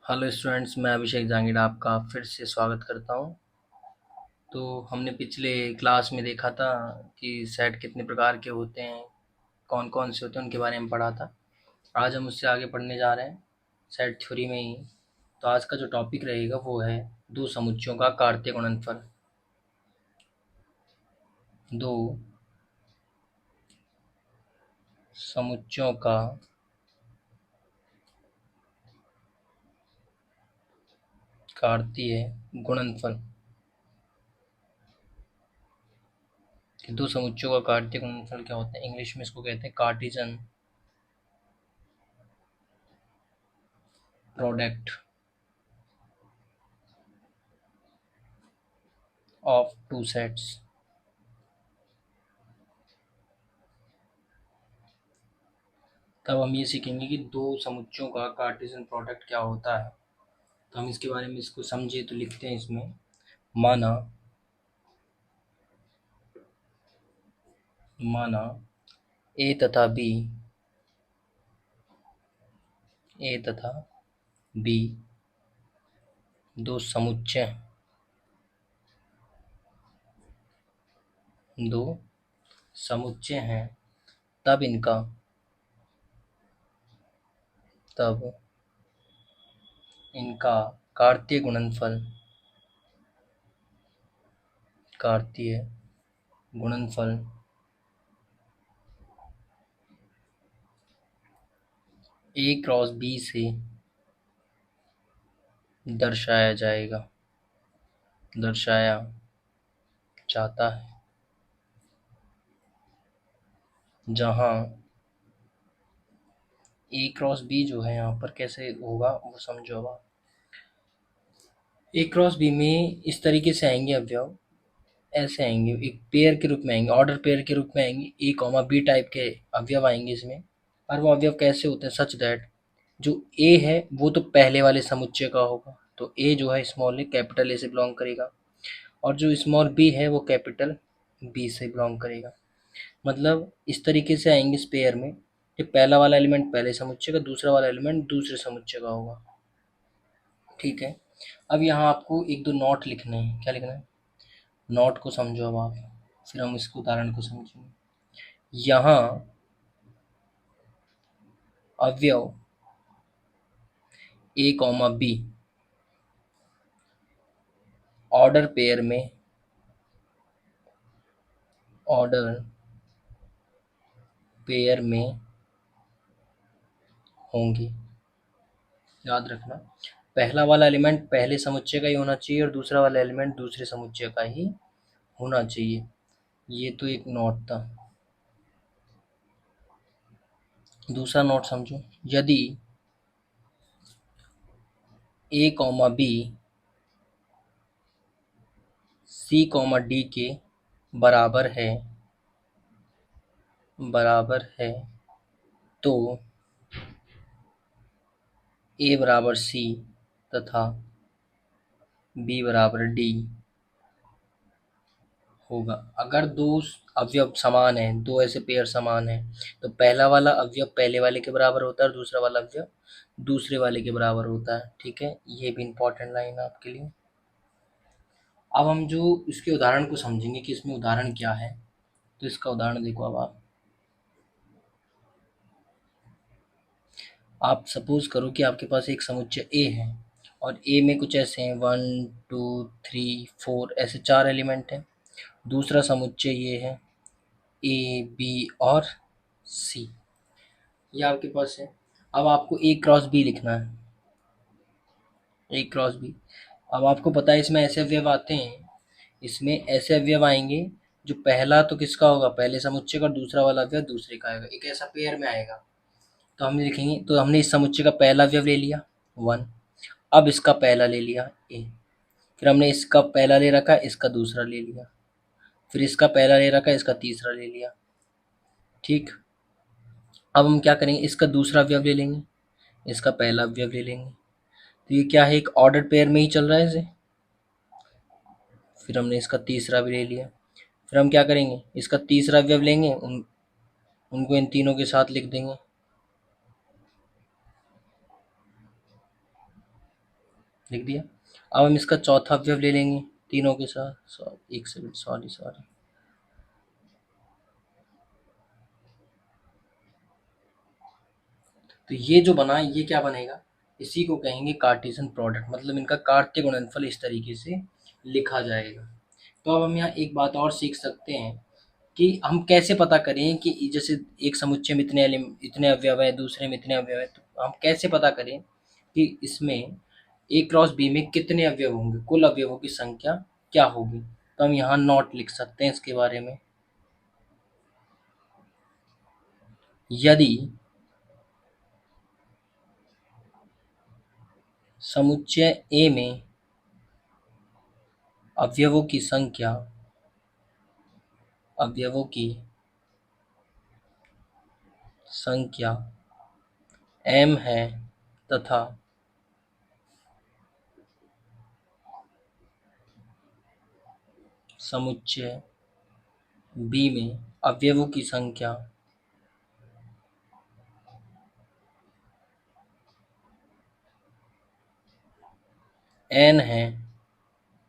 Hello students, मैं अभिषेक जांगीड़ आपका फिर से स्वागत करता हूँ। तो हमने पिछले क्लास में देखा था कि सेट कितने प्रकार के होते हैं, कौन कौन से होते हैं, उनके बारे में पढ़ा था। आज हम उससे आगे पढ़ने जा रहे हैं सेट थ्योरी में ही। तो आज का जो टॉपिक रहेगा वो है दो समुच्चयों का कार्तीय गुणनफल। दो समुच्चयों का कार्तीय गुणनफल। दो समुच्चयों का कार्तीय गुणनफल क्या होता है? इंग्लिश में इसको कहते हैं Cartesian product of two sets. तब हम ये सीखेंगे कि दो समुच्चयों का कार्टेशियन प्रोडक्ट क्या होता है। तो हम इसके बारे में इसको समझे तो लिखते हैं इसमें। माना माना ए तथा बी, ए तथा बी दो समुच्चय दो समुच्चय हैं। तब इनका तब इनका कार्तीय गुणनफल कार्तीय गुणनफल ए क्रॉस बी से दर्शाया जाता है, जहाँ ए क्रॉस बी जो है यहाँ पर कैसे होगा वो समझो। अब ए क्रॉस बी में इस तरीके से आएंगे अवयव, ऐसे आएंगे, एक पेयर के रूप में आएंगे, ऑर्डर पेयर के रूप में आएंगे। ए कॉमा बी टाइप के अवयव आएंगे इसमें। और वो अवयव कैसे होते हैं? सच दैट जो ए है वो तो पहले वाले समुच्चय का होगा, तो ए जो है स्मॉल ए कैपिटल ए से बिलोंग करेगा, और जो स्मॉल बी है वो कैपिटल बी से बिलोंग करेगा। मतलब इस तरीके से आएंगे इस पेयर में कि पहला वाला एलिमेंट पहले समुच्चय का, दूसरा वाला एलिमेंट दूसरे समुच्चय का होगा। ठीक है। अब यहाँ आपको एक दो नोट लिखने हैं। क्या लिखना है? नोट को समझो अब आप, फिर हम इसके उदाहरण को समझेंगे। यहाँ अवयव ए कॉमा बी ऑर्डर पेयर में ऑर्डर पेयर में होंगे। याद रखना, पहला वाला एलिमेंट पहले समुच्चय का ही होना चाहिए और दूसरा वाला एलिमेंट दूसरे समुच्चय का ही होना चाहिए। ये तो एक नोट था। दूसरा नोट समझो। यदि A comma B C comma D के बराबर है तो ए बराबर सी तथा बी बराबर डी होगा। अगर दो अवयव समान है, दो ऐसे पेयर समान है, तो पहला वाला अवयव पहले वाले के बराबर होता है और दूसरा वाला अवयव दूसरे वाले के बराबर होता है। ठीक है, ये भी इंपॉर्टेंट लाइन है आपके लिए। अब हम जो इसके उदाहरण को समझेंगे कि इसमें उदाहरण क्या है, तो इसका उदाहरण देखो। अब आप सपोज करो कि आपके पास एक समुच्चय ए है और ए में कुछ ऐसे हैं 1 2 3 4 ऐसे 4 एलिमेंट हैं। दूसरा समुच्चय ये है ए बी और सी, ये आपके पास है। अब आपको ए क्रॉस बी लिखना है, ए क्रॉस बी। अब आपको पता है इसमें ऐसे अवयव आते हैं, इसमें ऐसे अवयव आएंगे जो पहला तो किसका होगा? पहले समुच्चय का, दूसरा वाला अवयव दूसरे का आएगा। एक ऐसा पेयर में आएगा। तो हम लिखेंगे, तो हमने इस समुच्चय का पहला अवयव ले लिया 1, अब इसका पहला ले लिया ए, फिर हमने इसका पहला ले रखा, इसका दूसरा ले लिया, फिर इसका पहला ले रखा, इसका तीसरा ले लिया। ठीक। अब हम क्या करेंगे? इसका दूसरा अवयव ले लेंगे, इसका पहला अवयव ले लेंगे। तो ये क्या है? एक ऑर्डर पेयर में ही चल रहा है इसे। फिर हमने इसका तीसरा भी ले लिया। फिर हम क्या करेंगे? इसका तीसरा अवयव लेंगे, उनको इन तीनों के साथ लिख देंगे। लिख दिया। अब हम इसका चौथा अवयव ले लेंगे तीनों के साथ। सॉरी, एक सेकंड, सॉरी सॉरी। तो ये जो बना ये क्या बनेगा, इसी को कहेंगे कार्टेशियन प्रोडक्ट, मतलब इनका कार्तीय गुणनफल इस तरीके से लिखा जाएगा। तो अब हम यहाँ एक बात और सीख सकते हैं कि हम कैसे पता करें कि जैसे एक समुच्चय में इतने अवयव है, दूसरे में इतने अवयव है, तो हम कैसे पता करें कि इसमें ए क्रॉस बी में कितने अवयव होंगे, कुल अवयवों की संख्या क्या होगी। तो हम यहाँ नोट लिख सकते हैं इसके बारे में। यदि समुच्चय ए में अवयवों की संख्या अवयवों की संख्या m है तथा समुच्चय बी में अवयवों की संख्या n है,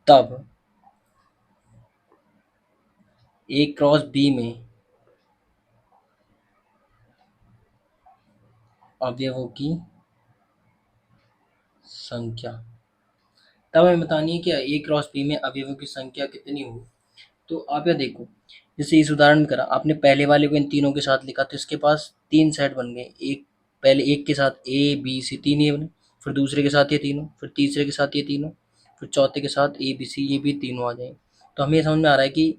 तब ए क्रॉस बी में अवयवों की संख्या, तब हमें बतानी है कि ए क्रॉस बी में अवयवों की संख्या कितनी होगी। तो आप यह देखो, जैसे इस उदाहरण में करा आपने, पहले वाले को इन तीनों के साथ लिखा तो इसके पास तीन सेट बन गए। एक पहले एक के साथ ए बी सी तीन ये बने, फिर दूसरे के साथ ये तीनों, फिर तीसरे के साथ ये तीनों, फिर चौथे के साथ ए बी सी ये भी तीनों आ जाएंगे। तो हमें समझ में आ रहा है कि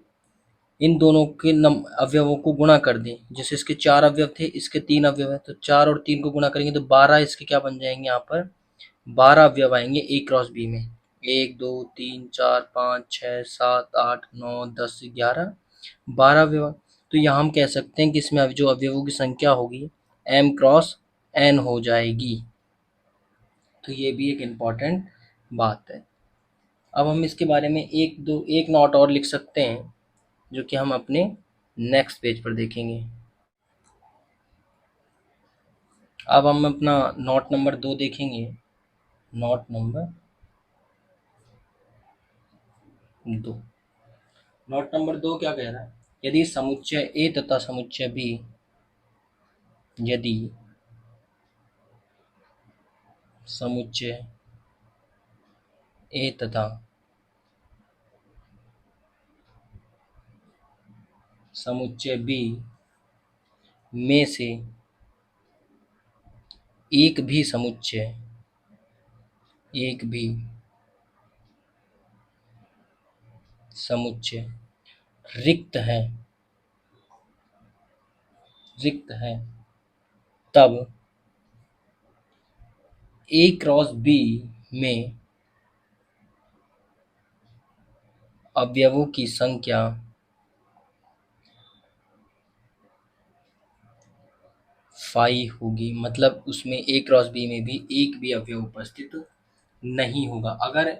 इन दोनों के अवयवों को गुणा कर दें। जैसे इसके चार अवयव थे, इसके तीन अवयव है, तो चार और तीन को गुणा करेंगे तो 12 इसके क्या बन जाएंगे, यहाँ पर 12 अवयव आएंगे ए क्रॉस बी में। एक दो तीन चार पाँच छः सात आठ नौ 10 11 12 अवयव। तो यहाँ हम कह सकते हैं कि इसमें अब जो अवयवों की संख्या होगी एम क्रॉस एन हो जाएगी। तो ये भी एक इम्पॉर्टेंट बात है। अब हम इसके बारे में एक नोट और लिख सकते हैं, जो कि हम अपने नेक्स्ट पेज पर देखेंगे। अब हम अपना नोट नंबर 2 देखेंगे। Note number 2। नोट नंबर 2 क्या कह रहा है, यदि समुच्चय ए तथा समुच्चय बी, यदि समुच्चय ए तथा समुच्चय बी में से एक भी समुच्चय एक भी समुच्चय रिक्त है, तब ए क्रॉस बी में अवयवों की संख्या फाई होगी। मतलब उसमें ए क्रॉस बी में भी एक भी अवयव उपस्थित नहीं होगा। अगर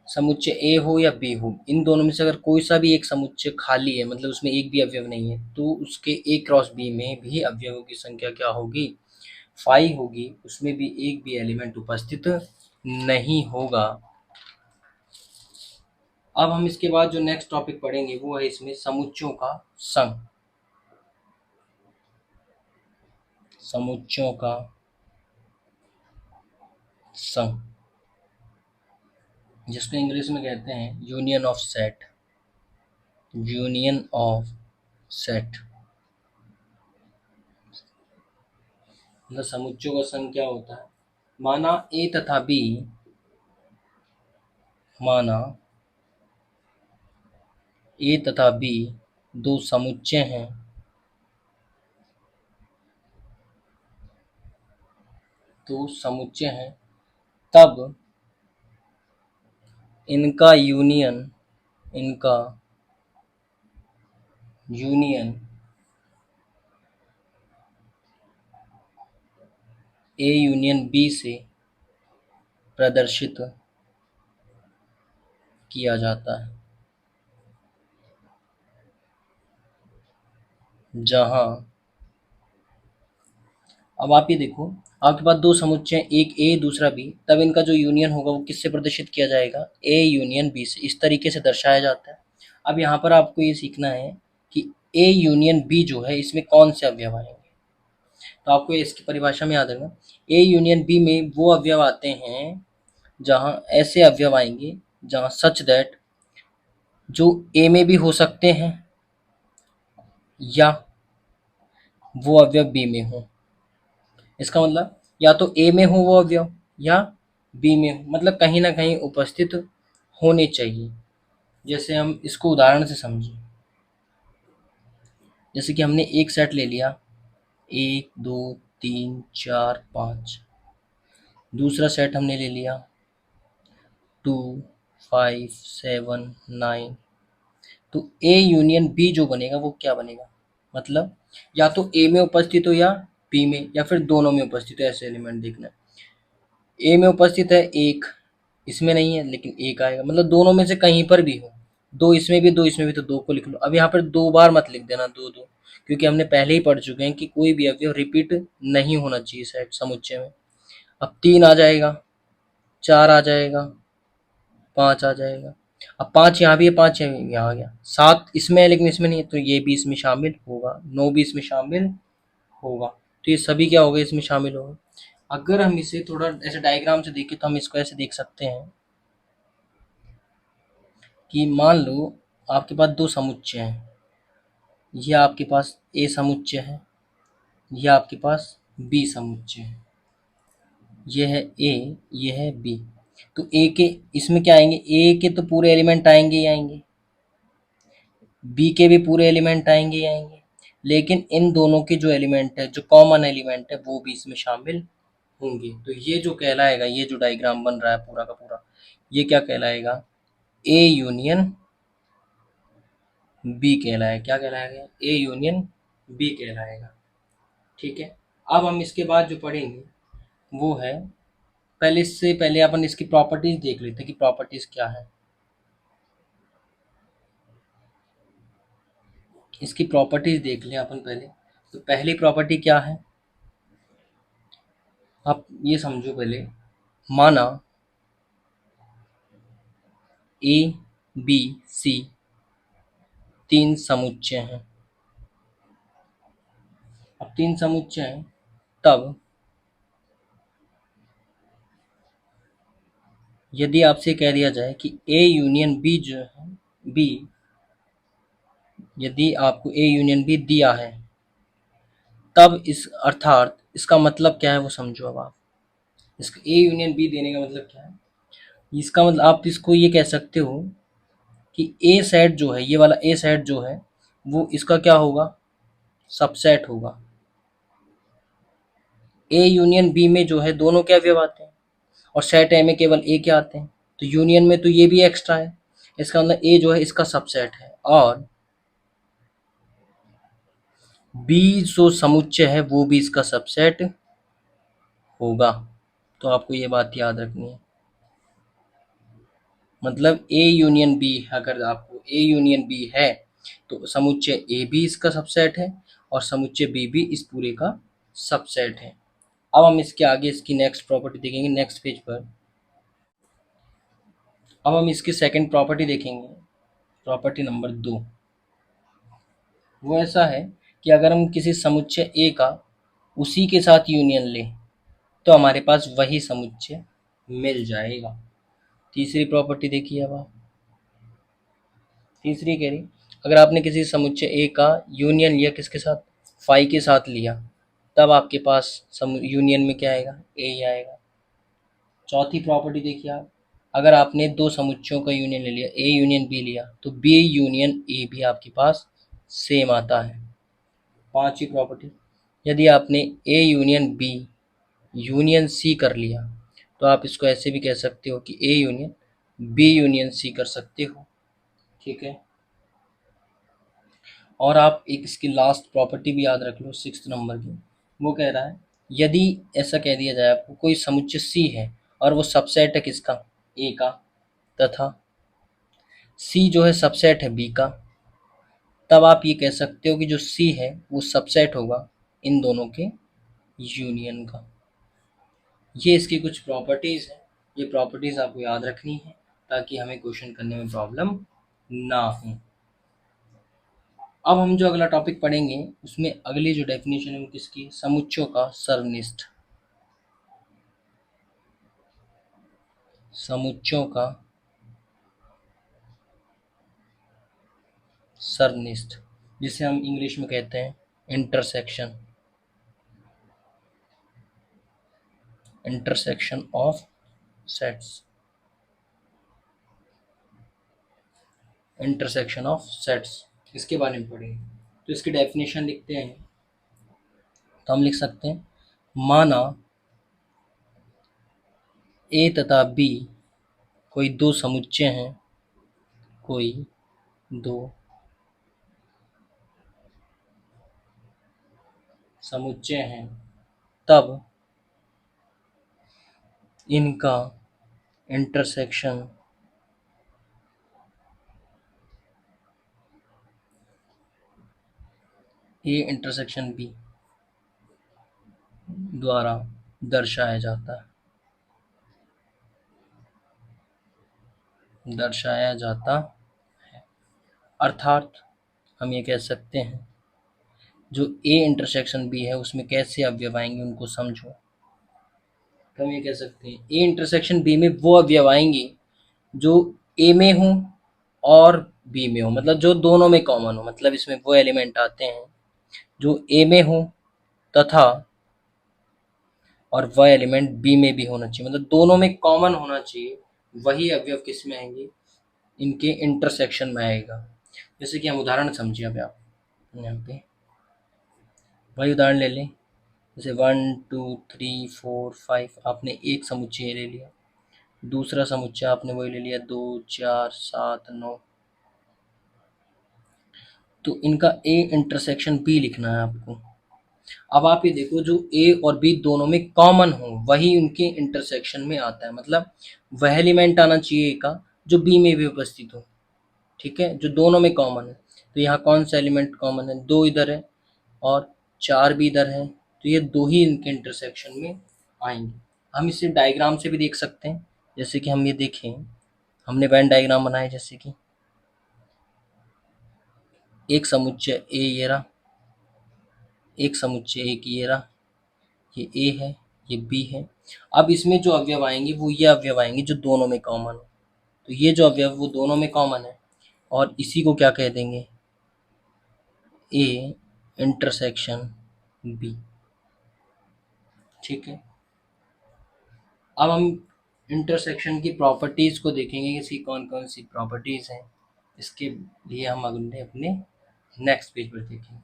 समुच्चय ए हो या बी हो, इन दोनों में से अगर कोई सा भी एक समुच्चय खाली है, मतलब उसमें एक भी अवयव नहीं है, तो उसके ए क्रॉस बी में भी अवयवों की संख्या क्या होगी, फाई होगी। उसमें भी एक भी एलिमेंट उपस्थित नहीं होगा। अब हम इसके बाद जो नेक्स्ट टॉपिक पढ़ेंगे वो है इसमें समुच्चयों का संघ। समुच्चयों का संघ, जिसको इंग्लिश में कहते हैं union of set. Union of set मतलब समुच्चयों का संघ क्या होता है। माना ए तथा बी, माना ए तथा बी दो समुच्चय हैं, दो समुच्चय हैं, तब इनका यूनियन इनका यूनियन ए यूनियन बी से प्रदर्शित किया जाता है, जहां, अब आप ये देखो, आपके पास दो समुच्चय हैं, एक ए दूसरा बी, तब इनका जो यूनियन होगा वो किससे प्रदर्शित किया जाएगा? ए यूनियन बी से। इस तरीके से दर्शाया जाता है। अब यहाँ पर आपको ये सीखना है कि ए यूनियन बी जो है इसमें कौन से अवयव आएंगे। तो आपको इसकी परिभाषा में याद रखना, ए यूनियन बी में वो अवयव आते हैं जहाँ ऐसे अवयव आएंगे जहाँ सच दैट जो ए में भी हो सकते हैं या वो अवयव बी में हो। इसका मतलब या तो ए में हो वो अवयव या बी में हो, मतलब कहीं ना कहीं उपस्थित होने चाहिए। जैसे हम इसको उदाहरण से समझें, जैसे कि हमने एक सेट ले लिया 1 2 3 4 5, दूसरा सेट हमने ले लिया 2 5 7 9। तो ए यूनियन बी जो बनेगा वो क्या बनेगा? मतलब या तो ए में उपस्थित हो या बी में या फिर दोनों में उपस्थित हो, ऐसे एलिमेंट देखना। ए में उपस्थित है एक, इसमें नहीं है लेकिन एक आएगा, मतलब दोनों में से कहीं पर भी हो। दो इसमें भी दो इसमें भी, तो दो को लिख लो। अब यहाँ पर दो बार मत लिख देना दो दो, क्योंकि हमने पहले ही पढ़ चुके हैं कि कोई भी अवयव रिपीट नहीं होना चाहिए सेट समुच्चय में। अब 3 आ जाएगा, 4 आ जाएगा, 5 आ जाएगा। अब 5 यहाँ भी है, 5 यहाँ आ गया, 7 इसमें है लेकिन इसमें नहीं है, तो ये भी इसमें शामिल होगा, 9 भी इसमें शामिल होगा। तो ये सभी क्या हो गए? इसमें शामिल होगा। अगर हम इसे थोड़ा ऐसे डायग्राम से देखें तो हम इसको ऐसे देख सकते हैं कि मान लो आपके पास दो समुच्चय हैं, ये आपके पास ए समुच्चय है, ये आपके पास बी समुच्चय है। ये है ए, ये है बी। तो ए के इसमें क्या आएंगे? ए के तो पूरे एलिमेंट आएंगे ही आएंगे, बी के भी पूरे एलिमेंट आएंगे ही आएंगे, लेकिन इन दोनों के जो एलिमेंट है, जो कॉमन एलिमेंट है, वो भी इसमें शामिल होंगे। तो ये जो कहलाएगा, ये जो डायग्राम बन रहा है पूरा का पूरा, ये क्या कहलाएगा? ए यूनियन बी कहलाएगा। क्या कहलाएगा? ए यूनियन बी कहलाएगा। ठीक है। अब हम इसके बाद जो पढ़ेंगे वो है, पहले इससे पहले अपन इसकी प्रॉपर्टीज देख लेते हैं कि प्रॉपर्टीज क्या है। इसकी प्रॉपर्टीज देख लें अपन पहले। तो पहली प्रॉपर्टी क्या है? आप ये समझो पहले, माना ए बी सी तीन समुच्चय हैं। अब तीन समुच्चय हैं, तब यदि आपसे कह दिया जाए कि ए यूनियन बी जो है, बी, यदि आपको ए यूनियन बी दिया है, तब इस अर्थात इसका मतलब क्या है वो समझो। अब आप इसका ए यूनियन बी देने का मतलब क्या है? इसका मतलब आप इसको ये कह सकते हो कि ए सेट जो है, ये वाला ए सेट जो है, वो इसका क्या होगा? सबसेट होगा। ए यूनियन बी में जो है दोनों क्या अवयव आते हैं, और सेट ए में केवल ए क्या आते हैं, तो यूनियन में तो ये भी एक्स्ट्रा है। इसका मतलब ए जो है इसका सबसेट है, और बी जो समुच्चय है वो भी इसका सबसेट होगा। तो आपको ये बात याद रखनी है। मतलब ए यूनियन बी, अगर आपको ए यूनियन बी है तो समुच्चय ए भी इसका सबसेट है और समुच्चय बी भी इस पूरे का सबसेट है। अब हम इसके आगे इसकी नेक्स्ट प्रॉपर्टी देखेंगे नेक्स्ट पेज पर। अब हम इसकी सेकंड प्रॉपर्टी देखेंगे, प्रॉपर्टी नंबर 2। वो ऐसा है कि अगर हम किसी समुच्चय ए का उसी के साथ यूनियन लें तो हमारे पास वही समुच्चय मिल जाएगा। तीसरी प्रॉपर्टी देखिए। अब आप तीसरी कह रही, अगर आपने किसी समुच्चय ए का यूनियन लिया किसके साथ? फाई के साथ लिया, तब आपके पास यूनियन में क्या आएगा? ए ही आएगा। चौथी प्रॉपर्टी देखिए आप, अगर आपने दो समुच्चयों का यूनियन ले लिया, ए यूनियन बी लिया, तो बी यूनियन ए भी आपके पास सेम आता है। पांचवी प्रॉपर्टी, यदि आपने A union B union C कर लिया, तो आप इसको ऐसे भी कह सकते हो कि A union B union C कर सकते हो। ठीक है। और आप एक इसकी लास्ट प्रॉपर्टी भी याद रख लो, 6 नंबर की। वो कह रहा है, यदि ऐसा कह दिया जाए आपको कोई समुच्चय सी है और वो सबसेट है किसका? ए का, तथा सी जो है सबसेट है बी का, तब आप ये कह सकते हो कि जो सी है वो सबसेट होगा इन दोनों के यूनियन का। ये इसकी कुछ प्रॉपर्टीज़ हैं। ये प्रॉपर्टीज़ आपको याद रखनी है ताकि हमें क्वेश्चन करने में प्रॉब्लम ना हो। अब हम जो अगला टॉपिक पढ़ेंगे उसमें अगली जो डेफिनेशन है वो किसकी, समुच्चयों का सर्वनिष्ठ। समुच्चयों का सर्वनिष्ठ, जिसे हम इंग्लिश में कहते हैं intersection, intersection of sets, intersection of sets, इसके बारे में पढ़ेंगे। तो इसकी डेफिनेशन लिखते हैं। तो हम लिख सकते हैं, माना ए तथा बी कोई दो समुच्चय हैं, कोई दो समुच्चय हैं, तब इनका इंटरसेक्शन ए इंटरसेक्शन बी द्वारा दर्शाया जाता है, दर्शाया जाता है। अर्थात हम ये कह सकते हैं, जो ए इंटरसेक्शन बी है उसमें कैसे अवयव आएंगे उनको समझो। तो हम ये कह सकते हैं, ए इंटरसेक्शन बी में वो अवयव आएंगे जो ए में हो और बी में हो, मतलब जो दोनों में कॉमन हो। मतलब इसमें वो एलिमेंट आते हैं जो ए में हो तथा और वह एलिमेंट बी में भी होना चाहिए, मतलब दोनों में कॉमन होना चाहिए। वही अवयव किस में आएंगे, इनके इंटरसेक्शन में आएगा। जैसे कि हम उदाहरण समझिए। अब आप यहाँ पे वही उदाहरण ले लें, जैसे 1 2 3 4 5 आपने एक समुच्चय ले लिया, दूसरा समुच्चय आपने वही ले लिया 2 4 7 9। तो इनका ए इंटरसेक्शन बी लिखना है आपको। अब आप ये देखो, जो ए और बी दोनों में कॉमन हो वही उनके इंटरसेक्शन में आता है, मतलब वह एलिमेंट आना चाहिए ए का जो बी में भी उपस्थित हो। ठीक है, जो दोनों में कॉमन है। तो यहाँ कौन सा एलिमेंट कॉमन है, 2 इधर है और 4 भी इधर है, तो ये 2 ही इनके इंटरसेक्शन में आएंगे। हम इसे डायग्राम से भी देख सकते हैं। जैसे कि हम ये देखें, हमने वेन डायग्राम बनाया, जैसे कि एक समुच्चय ए ये रहा, एक समुच्चय एक ये रहा, ये ए है, ये बी है। अब इसमें जो अवयव आएंगे वो ये अवयव आएंगे जो दोनों में कॉमन हो। तो ये जो अवयव वो दोनों में कॉमन है और इसी को क्या कह देंगे, ए इंटरसेक्शन बी। ठीक है, अब हम इंटरसेक्शन की प्रॉपर्टीज़ को देखेंगे कि इसकी कौन कौन सी प्रॉपर्टीज़ हैं। इसके लिए हम अगले अपने नेक्स्ट पेज पर देखेंगे।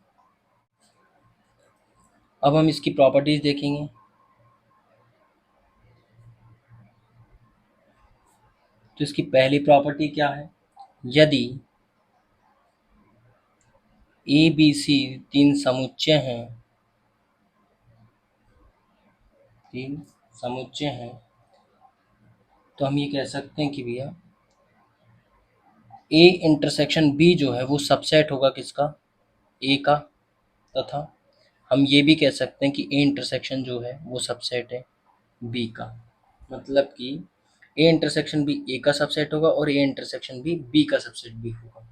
अब हम इसकी प्रॉपर्टीज़ देखेंगे। तो इसकी पहली प्रॉपर्टी क्या है, यदि ए बी सी तीन समुच्चय हैं, तीन समुच्चय हैं, तो हम ये कह सकते हैं कि भैया ए इंटरसेक्शन बी जो है वो सबसेट होगा किसका, ए का। तथा हम ये भी कह सकते हैं कि ए इंटरसेक्शन जो है वो सबसेट है बी का। मतलब कि ए इंटरसेक्शन भी ए का सबसेट होगा और ए इंटरसेक्शन भी बी का सबसेट भी होगा।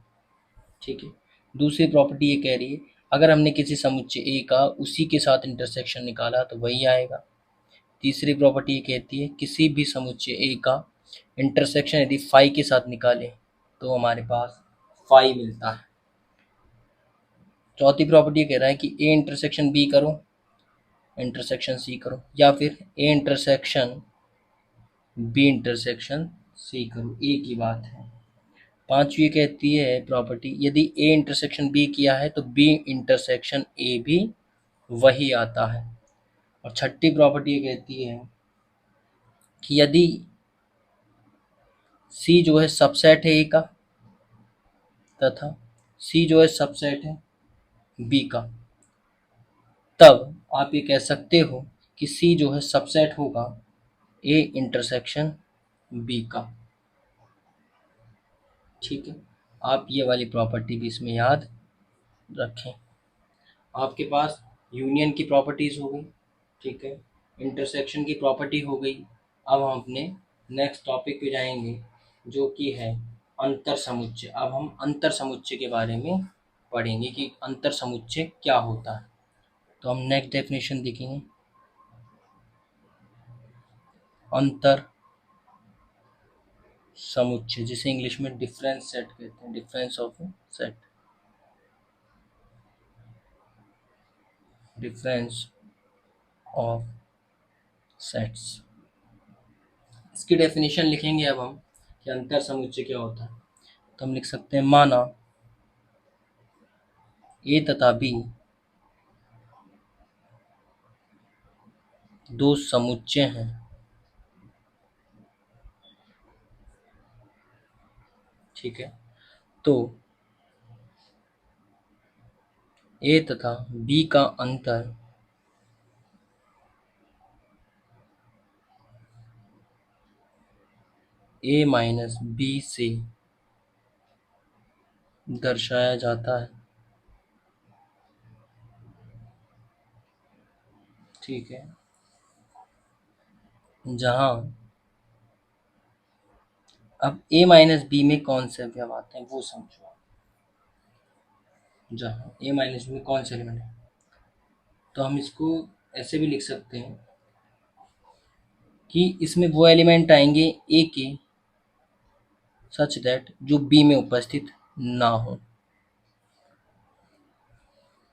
ठीक है, दूसरी प्रॉपर्टी ये कह रही है, अगर हमने किसी समुच्चय ए का उसी के साथ इंटरसेक्शन निकाला तो वही आएगा। तीसरी प्रॉपर्टी ये कहती है, किसी भी समुच्चय ए का इंटरसेक्शन यदि फाई के साथ निकालें तो हमारे पास फाई मिलता है। चौथी प्रॉपर्टी ये कह रहा है कि ए इंटरसेक्शन बी करो, इंटरसेक्शन सी करो, या फिर A intersection B intersection C करो, एक ही बात है। पांचवी कहती है प्रॉपर्टी, यदि ए इंटरसेक्शन बी किया है तो बी इंटरसेक्शन ए भी वही आता है। और छठी प्रॉपर्टी ये कहती है कि यदि सी जो है सबसेट है ए का तथा सी जो है सबसेट है बी का, तब आप ये कह सकते हो कि सी जो है सबसेट होगा ए इंटरसेक्शन बी का। ठीक है, आप ये वाली प्रॉपर्टी भी इसमें याद रखें। आपके पास यूनियन की प्रॉपर्टीज़ हो गई। ठीक है, इंटरसेक्शन की प्रॉपर्टी हो गई। अब हम अपने नेक्स्ट टॉपिक पे जाएंगे जो कि है अंतर समुच्चय। अब हम अंतर समुच्चय के बारे में पढ़ेंगे कि अंतर समुच्चय क्या होता है। तो हम नेक्स्ट डेफिनेशन देखेंगे। अंतर समुच्चय जिसे इंग्लिश में डिफरेंस सेट कहते हैं, difference of set, difference of sets. इसकी डेफिनेशन लिखेंगे अब हम कि अंतर समुच्चय क्या होता है। तो हम लिख सकते हैं माना ए तथा बी दो समुच्चय हैं, ठीक है। तो ए तथा बी का अंतर ए माइनस बी से दर्शाया जाता है, ठीक है। जहां अब ए माइनस बी में कौन से अवयव आते हैं वो समझो। जहां ए माइनस बी में कौन से एलिमेंट है, तो हम इसको ऐसे भी लिख सकते हैं कि इसमें वो एलिमेंट आएंगे ए के सच दैट जो बी में उपस्थित ना हो।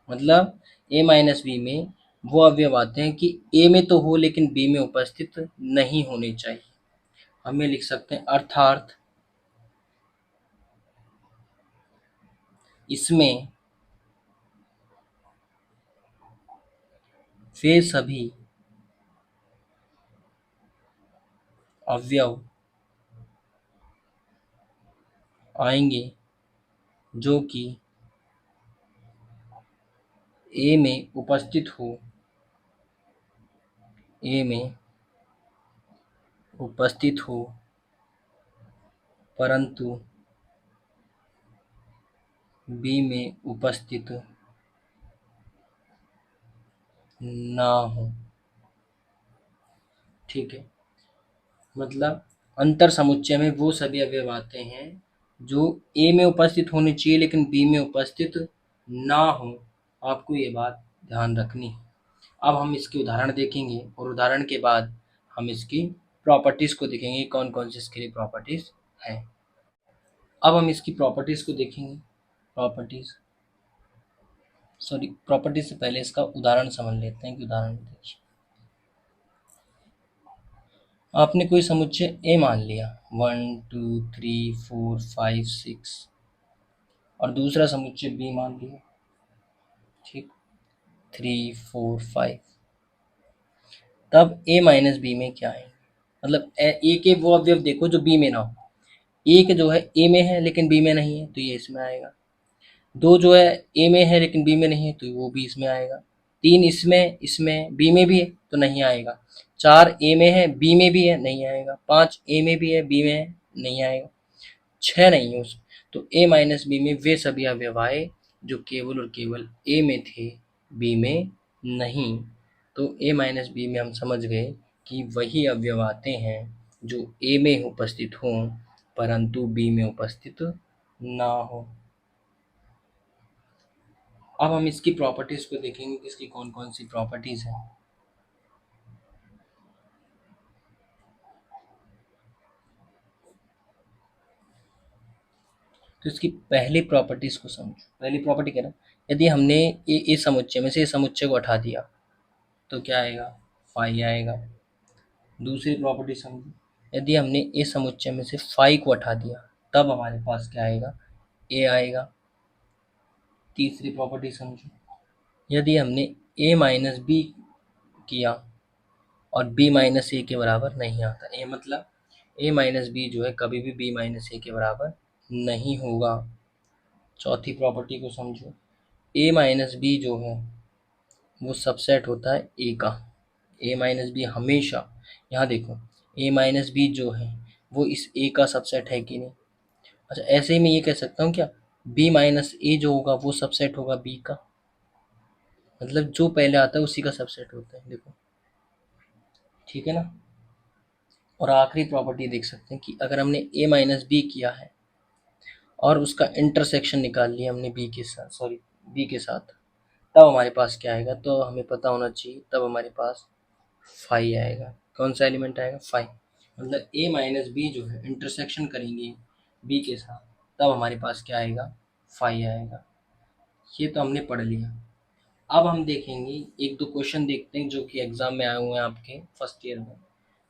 मतलब ए माइनस बी में वो अवयव आते हैं कि ए में तो हो लेकिन बी में उपस्थित नहीं होने चाहिए। हमें लिख सकते हैं अर्थात इसमें वे सभी अवयव आएंगे जो कि ए में उपस्थित हो, ए में उपस्थित हो परंतु बी में उपस्थित ना हो, ठीक है। मतलब अंतर समुच्चय में वो सभी अवयव आते हैं जो ए में उपस्थित होने चाहिए लेकिन बी में उपस्थित ना हो। आपको ये बात ध्यान रखनी है। अब हम इसके उदाहरण देखेंगे और उदाहरण के बाद हम इसकी प्रॉपर्टीज़ को देखेंगे कौन कौन सी इसके लिए प्रॉपर्टीज़ हैं। अब हम इसकी प्रॉपर्टीज़ को देखेंगे। प्रॉपर्टीज़ सॉरी प्रॉपर्टीज़ से पहले इसका उदाहरण समझ लेते हैं कि उदाहरण देखिए। आपने कोई समुच्चय ए मान लिया 1 2 3 4 5 6 और दूसरा समुच्चय बी मान लिया, ठीक, 3 4 5। तब ए माइनस बी में क्या है, मतलब ए के वो अवयव देखो जो बी में ना हो। एक जो है ए में है लेकिन बी में नहीं है तो ये इसमें आएगा। दो जो है ए में है लेकिन बी में नहीं है तो वो भी इसमें आएगा। तीन इसमें इसमें बी में भी है तो नहीं आएगा। चार ए में है बी में भी है नहीं आएगा। पाँच ए में भी है बी में है नहीं आएगा। छः नहीं है उसमें। तो ए माइनस बी में वे सभी अवयव आए जो केवल और केवल ए में थे, बी में नहीं। तो ए माइनस बी में हम समझ गए कि वही अवयव आते हैं जो ए में उपस्थित हों परंतु बी में उपस्थित ना हो। अब हम इसकी प्रॉपर्टीज़ को देखेंगे कि इसकी कौन कौन सी प्रॉपर्टीज़ हैं। तो इसकी पहली प्रॉपर्टीज़ को समझो। पहली प्रॉपर्टी क्या है, यदि हमने इस समुच्चय में से इस समुच्चय को हटा दिया तो क्या आएगा, फाई आएगा। दूसरी प्रॉपर्टी समझो, यदि हमने इस समुच्चय में से फाई को हटा दिया तब हमारे पास क्या आएगा, ए आएगा। तीसरी प्रॉपर्टी समझो, यदि हमने ए माइनस बी किया और बी माइनस ए के बराबर नहीं आता, ए मतलब ए माइनस बी जो है कभी भी बी माइनस ए के बराबर नहीं होगा। चौथी प्रॉपर्टी को समझो, ए माइनस बी जो है वो सबसेट होता है ए का। ए माइनस बी हमेशा, यहाँ देखो, ए माइनस बी जो है वो इस ए का सबसेट है कि नहीं। अच्छा ऐसे ही मैं ये कह सकता हूँ क्या, बी माइनस ए जो होगा वो सबसेट होगा बी का। मतलब जो पहले आता है उसी का सबसेट होता है। देखो ठीक है ना। और आखिरी प्रॉपर्टी देख सकते हैं कि अगर हमने a माइनस बी किया है और उसका इंटरसेक्शन निकाल लिया हमने बी के साथ, तब हमारे पास क्या आएगा, तो हमें पता होना चाहिए, तब हमारे पास फाइव आएगा। कौन सा एलिमेंट आएगा, फाइव। मतलब a माइनस बी जो है इंटरसेक्शन करेंगे बी के साथ, तब हमारे पास क्या आएगा, फाइव आएगा। ये तो हमने पढ़ लिया। अब हम देखेंगे एक दो क्वेश्चन देखते हैं जो कि एग्जाम में आए हुए हैं आपके फर्स्ट ईयर में।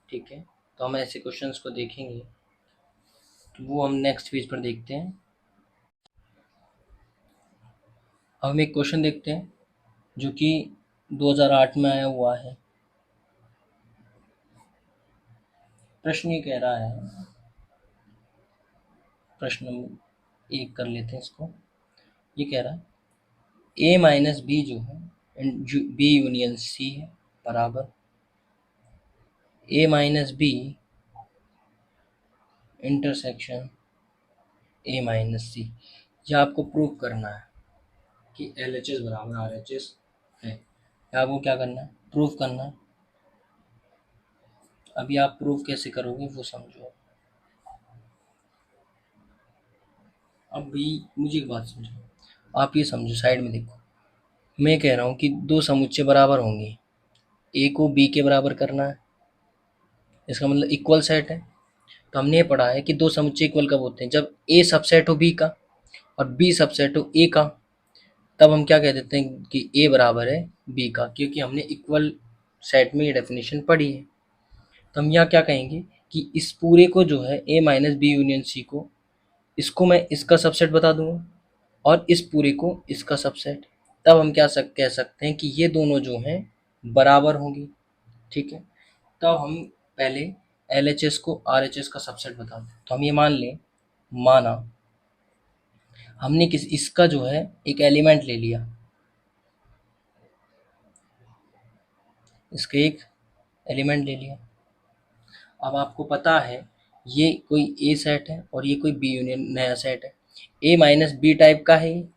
ठीक है, तो हम ऐसे क्वेश्चंस को देखेंगे, तो वो हम नेक्स्ट पेज पर देखते हैं। अब हम एक क्वेश्चन देखते हैं जो कि 2008 में आया हुआ है। प्रश्न ये कह रहा है, प्रश्न एक कर लेते हैं इसको। ये कह रहा है ए माइनस बी जो है बी यूनियन सी है बराबर A minus B intersection A minus C. यह आपको प्रूव करना है कि एल एच एस बराबर आर एच एस है। आपको क्या करना है, प्रूव करना है। अभी आप प्रूव कैसे करोगे वो समझो। अभी मुझे एक बात समझो, आप ये समझो, साइड में देखो। मैं कह रहा हूँ कि दो समुच्चय बराबर होंगे, ए को बी के बराबर करना है, इसका मतलब इक्वल सेट है। तो हमने ये पढ़ा है कि दो समुच्चय इक्वल कब होते हैं, जब ए सबसेट हो बी का और बी सबसेट हो ए का। तब हम क्या कह देते हैं कि ए बराबर है बी का, क्योंकि हमने इक्वल सेट में ये डेफिनेशन पढ़ी है। तो हम यहाँ क्या कहेंगे कि इस पूरे को जो है ए माइनस बी यूनियन सी को, इसको मैं इसका सबसेट बता दूंगा और इस पूरे को इसका सबसेट। तब हम कह सकते हैं कि ये दोनों जो हैं बराबर होंगी। ठीक है, तब हम पहले एल एच एस को आर एच एस का सबसेट बता दें। तो हम ये मान लें, माना हमने इसका जो है एक एलिमेंट ले लिया, इसका एक एलिमेंट ले लिया। अब आपको पता है ये कोई ए सेट है और ये कोई बी यूनियन नया सेट है, ए माइनस बी टाइप का है ये।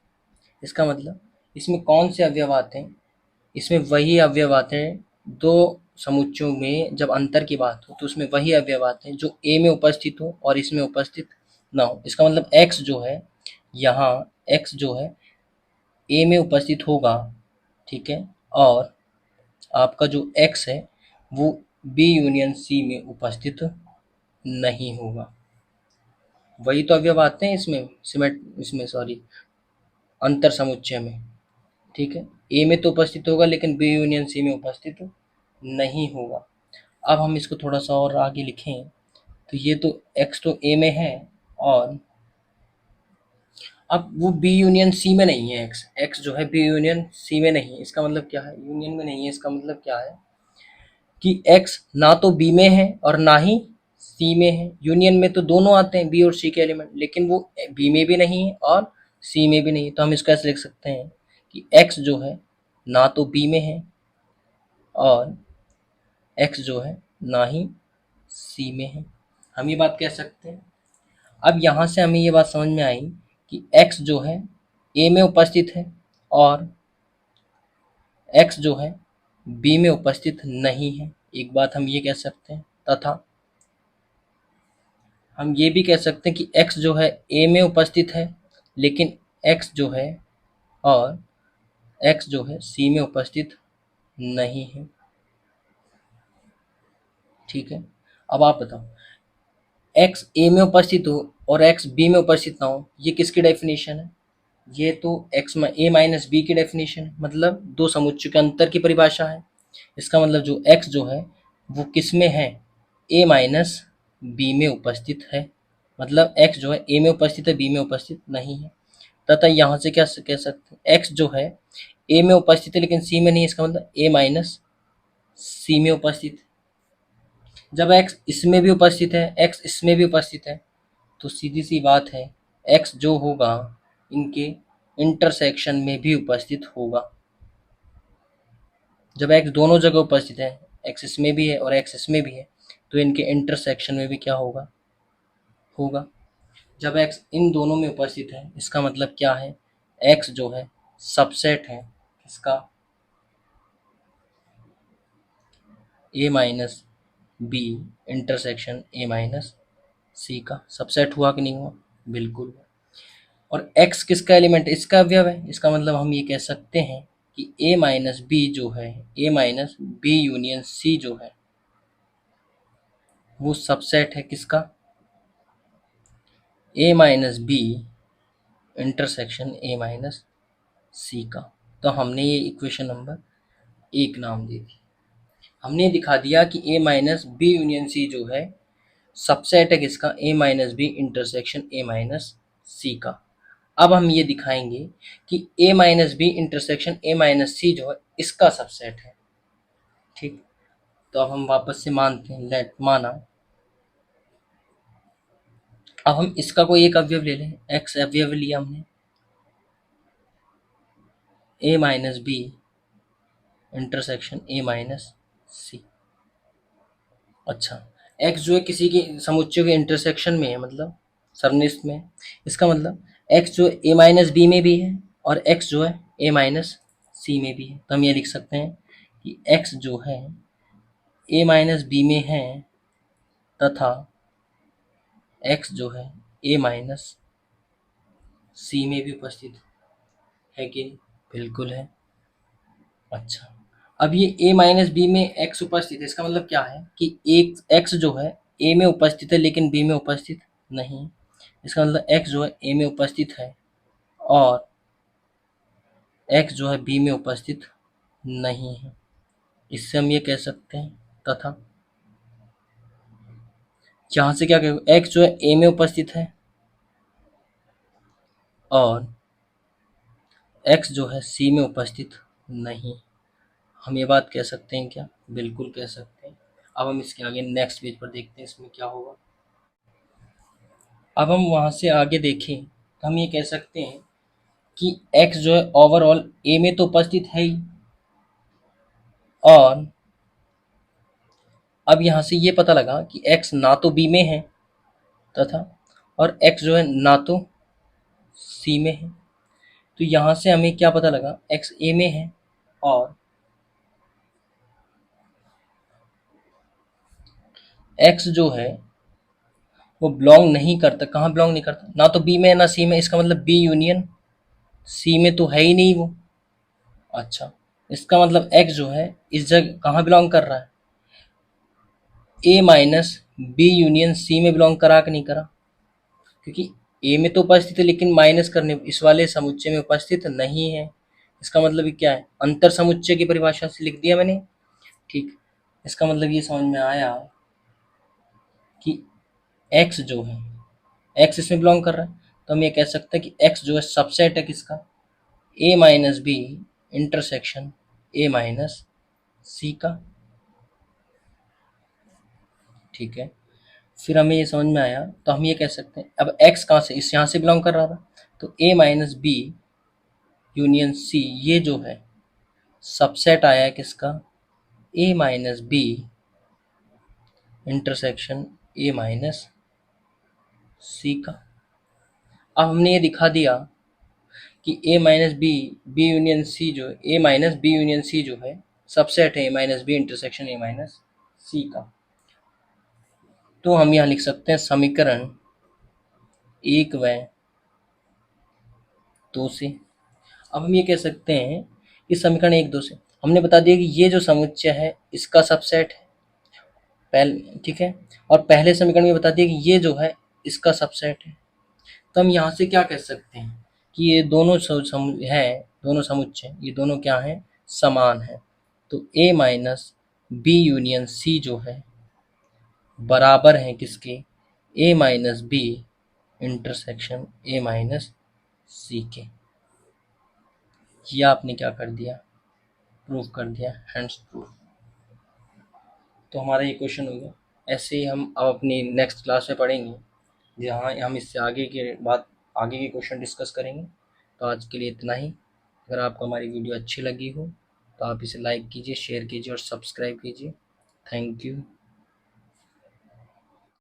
इसका मतलब इसमें कौन से अवयव आते हैं, इसमें वही अवयव आते हैं दो समुच्चयों में जब अंतर की बात हो, तो उसमें वही अवयव आते हैं जो ए में उपस्थित हो और इसमें उपस्थित ना हो। इसका मतलब एक्स जो है, यहाँ एक्स जो है ए में उपस्थित होगा, ठीक है, और आपका जो एक्स है वो बी यूनियन सी में उपस्थित नहीं होगा। वही तो अवयव आते हैं इसमें सॉरी अंतर समुच्चय में। ठीक है, ए में तो उपस्थित होगा लेकिन बी यूनियन सी में उपस्थित नहीं होगा। अब हम इसको थोड़ा सा और आगे लिखें, तो ये तो एक्स तो ए में है और अब वो बी यूनियन सी में नहीं है। एक्स एक्स जो है बी यूनियन सी में नहीं है। इसका मतलब क्या है, यूनियन में नहीं है, इसका मतलब क्या है कि एक्स ना तो बी में है और ना ही सी में है। यूनियन में तो दोनों आते हैं बी और सी के एलिमेंट, लेकिन वो बी में भी नहीं है और सी में भी नहीं। तो हम इसको ऐसे लिख सकते हैं कि एक्स जो है ना तो बी में है और एक्स जो है ना ही सी में है। हम ये बात कह सकते हैं। अब यहाँ से हमें ये बात समझ में आई कि x जो है a में उपस्थित है और x जो है b में उपस्थित नहीं है। एक बात हम ये कह सकते हैं, तथा हम ये भी कह सकते हैं कि x जो है a में उपस्थित है लेकिन x जो है और x जो है c में उपस्थित नहीं है। ठीक है, अब आप बताओ, x a में उपस्थित हो और x b में उपस्थित ना हो, ये किसकी डेफिनेशन है, ये तो एक्स ए माइनस बी की डेफिनेशन है, मतलब दो समुच्चयों के अंतर की परिभाषा है। इसका मतलब जो एक्स जो है वो किस में है, ए माइनस बी में उपस्थित है। मतलब एक्स जो है ए में उपस्थित है, बी में उपस्थित नहीं है। तथा यहाँ से क्या कह सकते हैं, एक्स जो है ए में उपस्थित है लेकिन सी में नहीं है। इसका मतलब ए माइनस सी में उपस्थित है। जब एक्स इसमें भी उपस्थित है, एक्स इसमें भी उपस्थित है, तो सीधी सी बात है एक्स जो होगा इनके इंटरसेक्शन में भी उपस्थित होगा। जब एक्स दोनों जगह उपस्थित है, एक्स इसमें भी है और एक्स इसमें भी है, तो इनके इंटरसेक्शन में भी क्या होगा, होगा। जब एक्स इन दोनों में उपस्थित है, इसका मतलब क्या है, एक्स जो है सबसेट है इसका A minus B intersection A minus C का सबसेट हुआ कि नहीं हुआ? बिल्कुल। और x किसका एलिमेंट है? इसका अवयव है। इसका मतलब हम ये कह सकते हैं कि a माइनस बी जो है, a minus B union C जो है, वो सबसेट है किसका? a minus B intersection A minus C का। तो हमने ये इक्वेशन नंबर 1 नाम दे दी। हमने दिखा दिया कि a minus B union C जो है सबसेट है किसका? a minus B intersection A minus C का। अब हम ये दिखाएंगे कि a minus B intersection A minus C जो है इसका सबसेट है। ठीक, तो अब हम वापस से मानते हैं, लेट माना। अब हम इसका कोई एक अवयव ले लें, x अवयव लिया हमने, a minus B intersection A minus C. अच्छा, x जो है किसी के समुच्चय के इंटरसेक्शन में है, मतलब सरनिष्ठ में। इसका मतलब x जो a माइनस बी में भी है और x जो है a माइनस सी में भी है। तो हम ये लिख सकते हैं कि x जो है a माइनस बी में है तथा x जो है a माइनस सी में भी उपस्थित है कि नहीं? बिल्कुल है। अच्छा, अब ये a माइनस बी में x उपस्थित है, इसका मतलब क्या है कि एक x जो है a में उपस्थित है लेकिन b में उपस्थित नहीं। इसका मतलब x जो है a में उपस्थित है और x जो है b में उपस्थित नहीं है। इससे हम ये कह सकते हैं, तथा यहाँ से क्या कहेंगे, x जो है a में उपस्थित है और x जो है c में उपस्थित नहीं। हम ये बात कह सकते हैं क्या? बिल्कुल कह सकते हैं। अब हम इसके आगे नेक्स्ट पेज पर देखते हैं इसमें क्या होगा। अब हम वहाँ से आगे देखें तो हम ये कह सकते हैं कि x जो है ओवरऑल a में तो उपस्थित है ही, और अब यहाँ से ये पता लगा कि x ना तो b में है तथा और x जो है ना तो c में है। तो यहाँ से हमें क्या पता लगा, x a में है और x जो है वो बिलोंग नहीं करता। कहाँ बिलोंग नहीं करता? ना तो b में है ना c में। इसका मतलब b यूनियन c में तो है ही नहीं वो। अच्छा, इसका मतलब x जो है इस जगह कहाँ बिलोंग कर रहा है? a minus B union C में बिलोंग करा कि नहीं करा? क्योंकि ए में तो उपस्थित है लेकिन माइनस करने इस वाले समुच्चय में उपस्थित नहीं है। इसका मतलब ये क्या है? अंतर समुच्चय की परिभाषा से लिख दिया मैंने। ठीक, इसका मतलब ये समझ में आया कि x जो है, x इसमें बिलोंग कर रहा है। तो हम ये कह सकते हैं कि x जो है सबसेट है किसका? a minus B intersection a minus C का। ठीक है, फिर हमें ये समझ में आया तो हम ये कह सकते हैं, अब x कहाँ से, इस यहाँ से बिलोंग कर रहा था, तो a minus B union C ये जो है सबसेट आया है किसका? a minus B intersection a minus C का। अब हमने ये दिखा दिया कि a minus B B union C जो a minus B union C जो है सबसेट है a minus B intersection a minus C का। तो हम यहाँ लिख सकते हैं समीकरण 1 व 2 से। अब हम ये कह सकते हैं कि समीकरण 1 2 से हमने बता दिया कि ये जो समुच्चय है इसका सबसेट है पहले, ठीक है, और पहले समीकरण में बता दिया कि ये जो है इसका सबसेट है। तो हम यहाँ से क्या कह सकते हैं कि ये दोनों दोनों समुच्चय ये दोनों क्या हैं? समान है। तो a minus B union C जो है बराबर है किसके? a minus B intersection a minus C के। ये आपने क्या कर दिया? प्रूफ कर दिया, हैंड्स प्रूफ। तो हमारा ये क्वेश्चन हो गया। ऐसे ही हम अब अपनी नेक्स्ट क्लास में पढ़ेंगे जहाँ हम इससे आगे के बाद आगे के क्वेश्चन डिस्कस करेंगे। तो आज के लिए इतना ही। अगर आपको हमारी वीडियो अच्छी लगी हो तो आप इसे लाइक कीजिए, शेयर कीजिए और सब्सक्राइब कीजिए। Thank you.